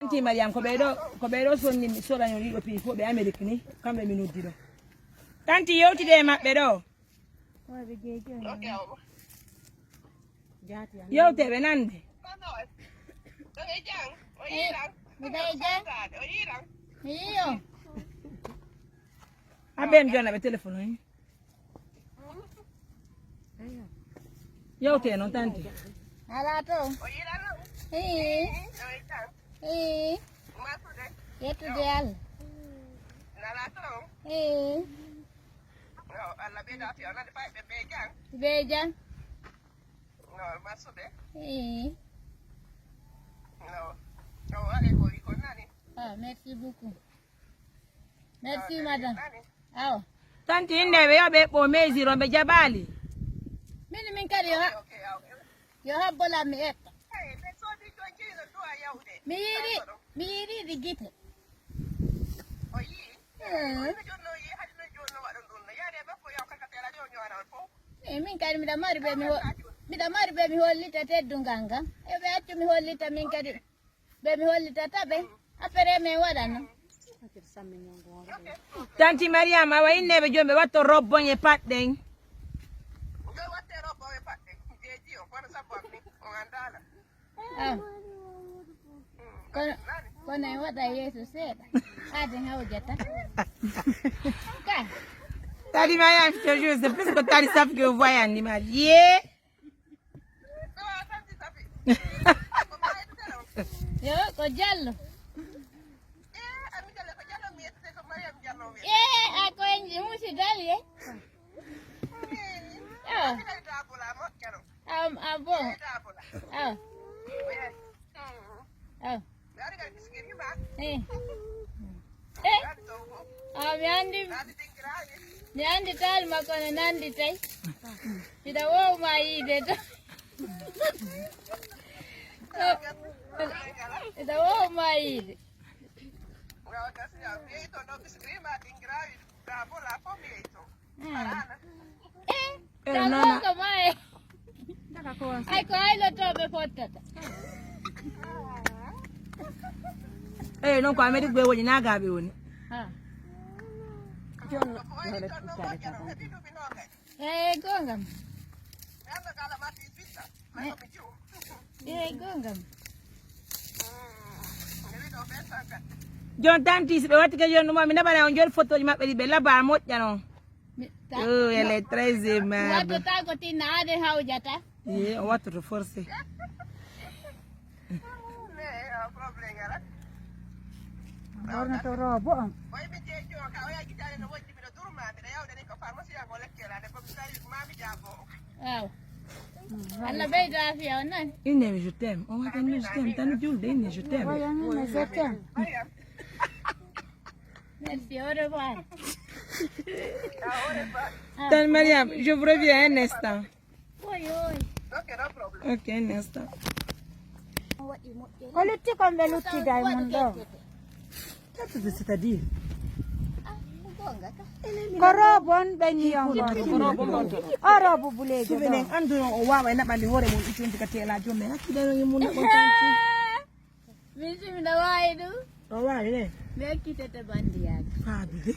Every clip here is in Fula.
Tantie Mariame ko bedo sonni mi sola yon rido pi fo be Amerique ni kambe mi noddi do. Tantie yewtide mabbe do. Yewte be nande. Aben jona be telephone ni. Yewte non Tantie. Ala to. Yetu dial. Alla beda fi ona de pa be bejang. Bejang. No, masude. No. No, allez ko nani. Ah, merci beaucoup. Merci madame. Aw. Tantie inde be yobe bo mezi rombe jabali. Mini min kadi yo. Yo habbola mi etta. Mi yiri di gite. Min kadi mida mari be mi hollita teddunganga. E be accu mi hollita min kadi be mi hollita tabe. Afere me wadano. Tantie Mariame awa inne be jombe watto robbon e padden. Kono e waɗa yeeso seeɗa haade hawjata ka Tantie Mariame je te jure c'est plus que Tantie Safi que vous voyez en image yeah. Yo ko jallo ako en musi dali bon mi andi tal makono nandi tay ida wo ma yide to ida wo ma yide no mai ai ko ai lo to be potata non kwa me digwe woni na gabe woni gongam gongam John Tantie be wati ke jonno mo mi nabana on jol photo mabbe di be laba mojja non oh elle est très aimable wato ta ko tinna ade hawjata on va te reforcer Borna to robo am. Allah beyda afiya nan. Inne je t'aime. On va tenir je t'aime. Tanu julde inne je t'aime. Je t'aime. Merci, au revoir. Tantie Mariame, je vous reviens un instant. Oui. Ok, un instant. Kolutti kombe lutti dai mondo. Qu'est-ce que c'est-à-dire? Korobon beni yongo. Orobu bulejo. Souvenez, andu o wawa na bandi hore mun itunti katela jombe. Akida no mun na kontanti. Misi mina waidu. O wai le. Me kitete bandi yaga. Fabi.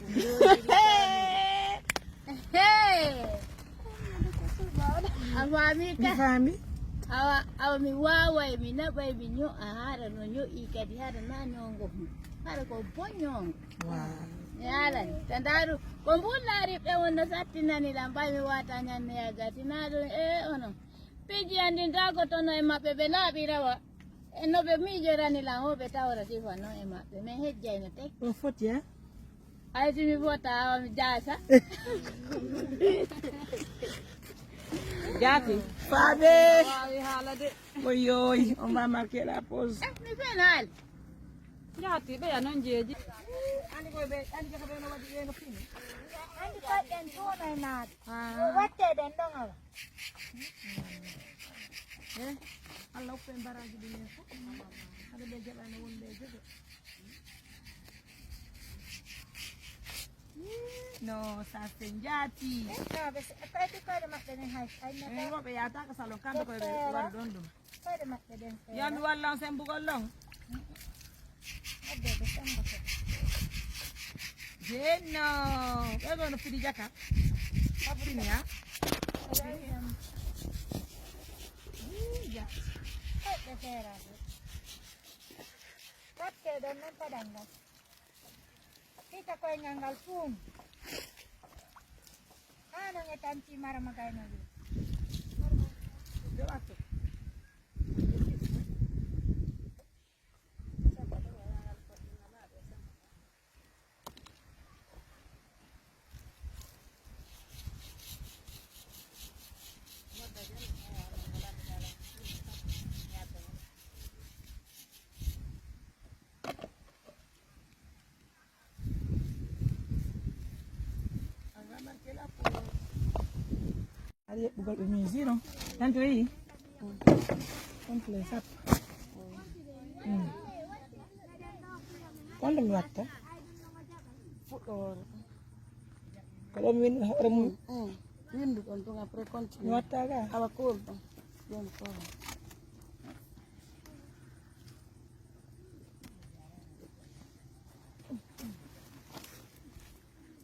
Afami ka. Fami. Awa mi wawa mi naba mi nyo ahara no nyo ikadi hara na nyongo. Hara ko bonyong. Wow. Yala tandaru kombula ripe wonda satina ni lamba mi wata nyanne ya gatinado ono piji andi ndago tono e mappe be labi rawa e no be mi jorani la hobe tawra sifa no e mappe me hejja ina tek On faute ya. ay mi vota mi jasa Gati. Fabi. Oi, on va marquer la pause. mi penal Jati be anon jeji. Andi ko no wadi yengo fini. andi ka den to na na watte den donga Allah upen baraji bi ne fo. Ada be jabana wonde jogo. No, sa senjati. no be atai ko de matte den hay ay na Ngo be yata ka salon kambe ko be war dondo. ko de matte den Yandu wallan sen bugol long. no. We're going to put the jacket. Put it in here. Kita ko yang galpung. Ano nga Tantie Mariame kayo na yun? Ada bukan musique non? Tanto aí. Completo. Quando me mata? Kalau min remu. Windu untuk ngapre konti. Mata ka? Ala kurang. Yang kau.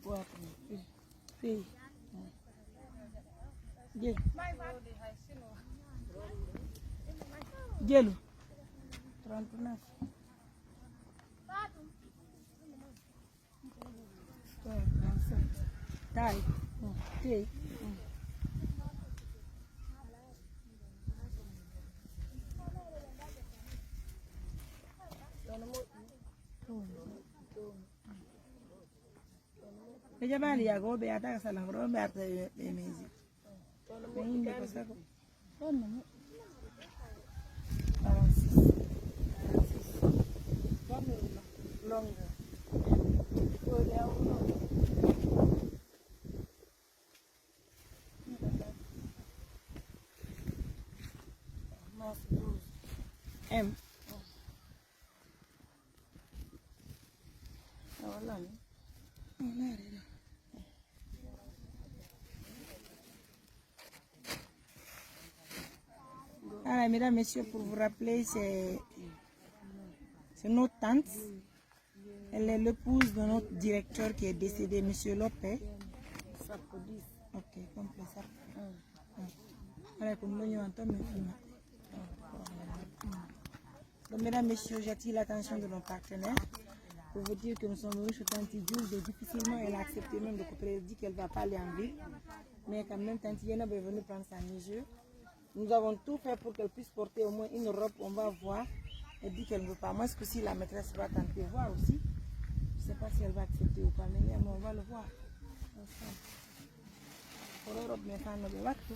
Buat ni. Gelo. 39. Tai. Tei. Deja bali ya go be ata sala ro be ata be mezi. Ainda passa com. Longa. M. Alors, mesdames, messieurs, pour vous rappeler, c'est notre tante. Elle est l'épouse de notre directeur qui est décédé, monsieur Lopé. Ok, complet ça. Donc, mesdames, messieurs, j'attire l'attention de nos partenaires pour vous dire que nous sommes venus chez Tantie Jules et difficilement elle a accepté même de couper. Elle dit qu'elle ne va pas aller en ville. Mais quand même, Tantie Yana est venue prendre sa mesure. Nous avons tout fait pour qu'elle puisse porter au moins une robe. On va voir. Elle dit qu'elle ne veut pas. Moi, est-ce que si la maîtresse va tenter voir aussi? Je ne sais pas si elle va accepter ou pas. Mais on va le voir. Pour la robe, mes femmes, on va tout.